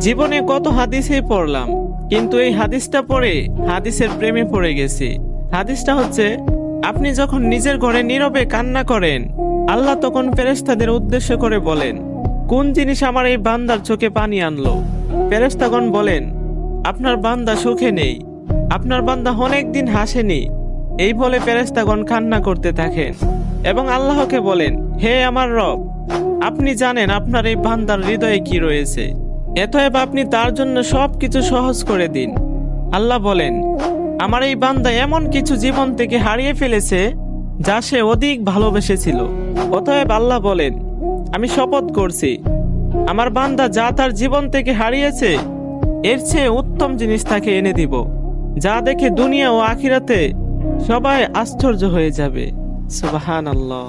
জীবনে কত হাদিসই পড়লাম, কিন্তু এই হাদিসটা পড়ে হাদিসের প্রেমে পড়ে গেছি। হাদিসটা হচ্ছে, আপনি যখন নিজের ঘরে নীরবে কান্না করেন, আল্লাহ তখন ফেরেশতাদের উদ্দেশ্য করে বলেন, কোন জিনিস আমার এই বান্দার চোখে পানি আনলো? ফেরেশতাগণ বলেন, আপনার বান্দা সুখে নেই, আপনার বান্দা অনেক দিন হাসেনি। এই বলে ফেরেশতাগণ কান্না করতে থাকেন এবং আল্লাহকে বলেন, হে আমার রব, আপনি জানেন আপনার এই বান্দার হৃদয়ে কি রয়েছে, অতএব আপনি তার জন্য সবকিছু সহজ করে দিন। আল্লাহ বলেন, আমার এই বান্দা এমন কিছু জীবন থেকে হারিয়ে ফেলেছে যা সে অধিক ভালোবেসেছিল। অতএব আল্লাহ বলেন, আমি শপথ করছি, আমার বান্দা যা তার জীবন থেকে হারিয়েছে এর চেয়ে উত্তম জিনিস তাকে এনে দিব, যা দেখে দুনিয়া ও আখিরাতে সবাই আশ্চর্য হয়ে যাবে। সুবহানাল্লাহ।